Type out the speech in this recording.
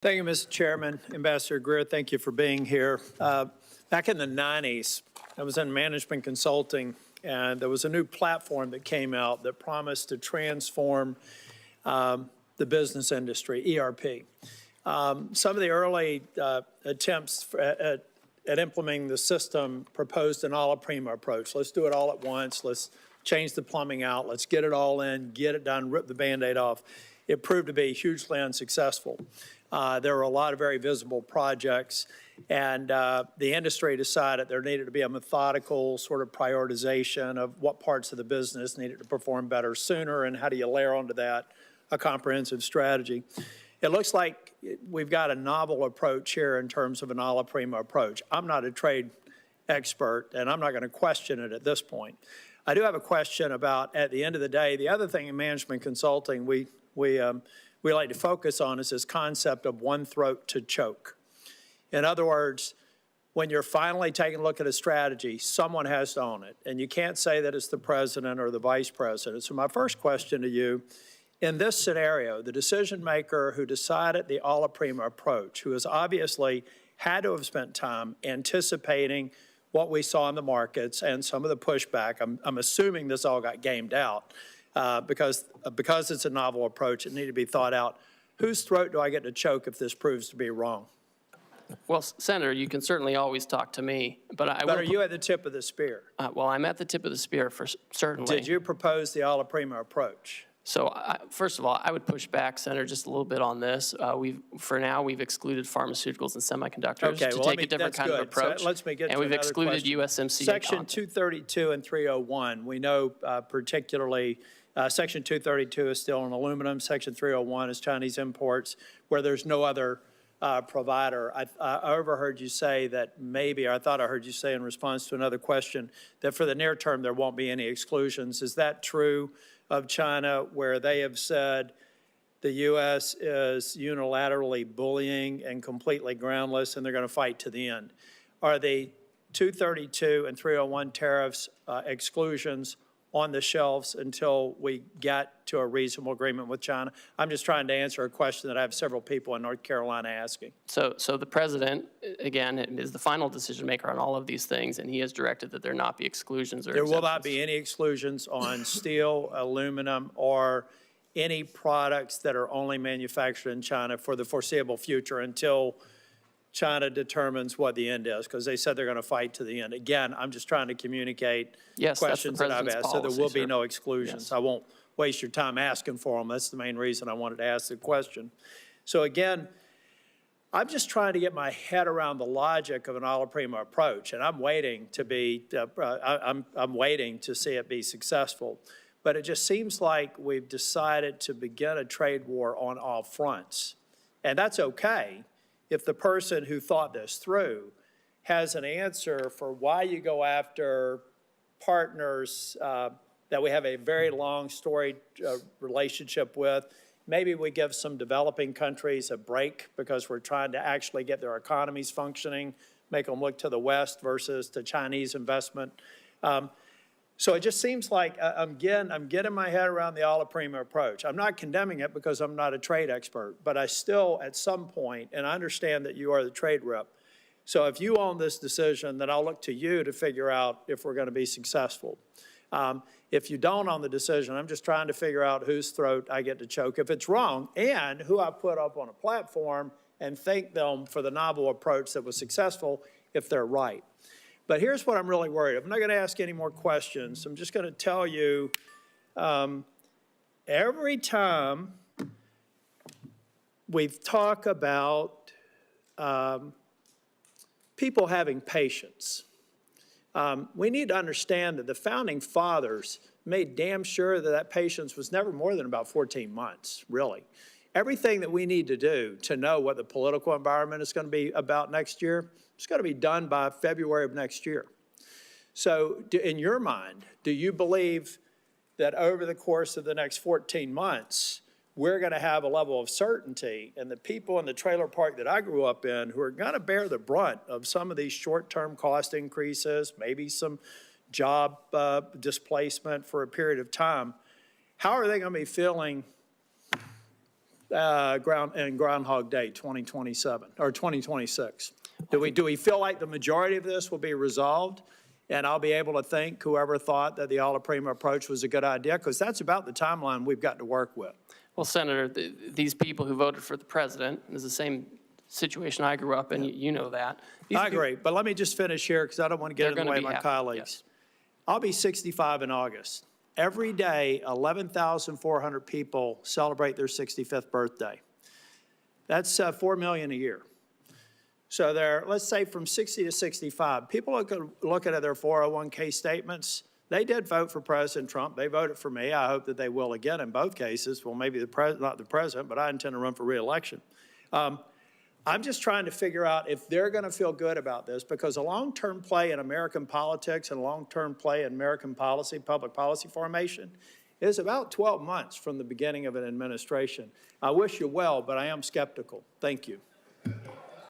Thank you, Mr. Chairman. Ambassador Greer, thank you for being here. Back in the 90s, I was in management consulting, and there was a new platform that came out that promised to transform the business industry, ERP. Some of the early attempts at implementing the system proposed an a la prima approach. Let's do it all at once. Let's change the plumbing out. Let's get it all in, get it done, rip the Band-Aid off. It proved to be hugely unsuccessful. There were a lot of very visible projects, and the industry decided there needed to be a methodical sort of prioritization of what parts of the business needed to perform better sooner, and how do you layer onto that a comprehensive strategy. It looks like we've got a novel approach here in terms of an a la prima approach. I'm not a trade expert, and I'm not going to question it at this point. I do have a question about, at the end of the day, the other thing in management consulting we like to focus on is this concept of one throat to choke. In other words, when you're finally taking a look at a strategy, someone has to own it. And you can't say that it's the president or the vice president. So my first question to you, in this scenario, the decision maker who decided the a la prima approach, who has obviously had to have spent time anticipating what we saw in the markets and some of the pushback, I'm assuming this all got gamed out, because it's a novel approach, it needed to be thought out. Whose throat do I get to choke if this proves to be wrong? Well, Senator, you can certainly always talk to me, but are you at the tip of the spear? Well, I'm at the tip of the spear for certainly. Did you propose the a la prima approach? So, first of all, I would push back, Senator, just a little bit on this. For now, we've excluded pharmaceuticals and semiconductors to take a different kind of approach. So let's make it. And we've excluded USMCA. Section 232 and 301. We know particularly Section 232 is still on aluminum. Section 301 is Chinese imports, where there's no other provider. I overheard you say that maybe, or I thought I heard you say in response to another question, that for the near term there won't be any exclusions. Is that true of China, where they have said the U.S. is unilaterally bullying and completely groundless and they're going to fight to the end? Are the 232 and 301 tariffs exclusions on the shelves until we get to a reasonable agreement with China? I'm just trying to answer a question that I have several people in North Carolina asking. So the president, again, is the final decision maker on all of these things, and he has directed that there not be exclusions or exemptions. There will not be any exclusions on steel, aluminum, or any products that are only manufactured in China for the foreseeable future until China determines what the end is, because they said they're going to fight to the end. Again, I'm just trying to communicate questions that I've asked, so there will be no exclusions. Yes. I won't waste your time asking for them. That's the main reason I wanted to ask the question. So again, I'm just trying to get my head around the logic of an a la prima approach, and I'm waiting to be, I'm waiting to see it be successful. But it just seems like we've decided to begin a trade war on all fronts, and that's okay if the person who thought this through has an answer for why you go after partners that we have a very long storied relationship with. Maybe we give some developing countries a break because we're trying to actually get their economies functioning, make them look to the West versus to Chinese investment. So it just seems like I'm getting my head around the a la prima approach. I'm not condemning it because I'm not a trade expert, but I still, at some point, and I understand that you are the trade rep, so if you own this decision, then I'll look to you to figure out if we're going to be successful. If you don't own the decision, I'm just trying to figure out whose throat I get to choke if it's wrong, and who I put up on a platform and thank them for the novel approach that was successful if they're right. But here's what I'm really worried. I'm not going to ask any more questions. I'm just going to tell you, every time we talk about people having patience, we need to understand that the founding fathers made damn sure that that patience was never more than about 14 months, really. Everything that we need to do to know what the political environment is going to be about next year, it's going to be done by February of next year. So in your mind, do you believe that over the course of the next 14 months, we're going to have a level of certainty, and the people in the trailer park that I grew up in who are going to bear the brunt of some of these short-term cost increases, maybe some job displacement for a period of time, how are they going to be feeling Groundhog Day 2027 or 2026. Do we feel like the majority of this will be resolved? And I'll be able to thank whoever thought that the alla prima approach was a good idea, because that's about the timeline we've got to work with. Well, Senator, these people who voted for the president is the same situation I grew up in. You know that. I agree, but let me just finish here because I don't want to get in the way of my colleagues. Yes. I'll be 65 in August. Every day, 11,400 people celebrate their 65th birthday. That's 4 million a year. So there, let's say from 60 to 65, people looking at their 401k statements. They did vote for President Trump. They voted for me. I hope that they will again in both cases. Well, maybe not the president, but I intend to run for re-election. I'm just trying to figure out if they're going to feel good about this, because a long-term play in American politics and a long-term play in American policy, public policy formation, is about 12 months from the beginning of an administration. I wish you well, but I am skeptical. Thank you.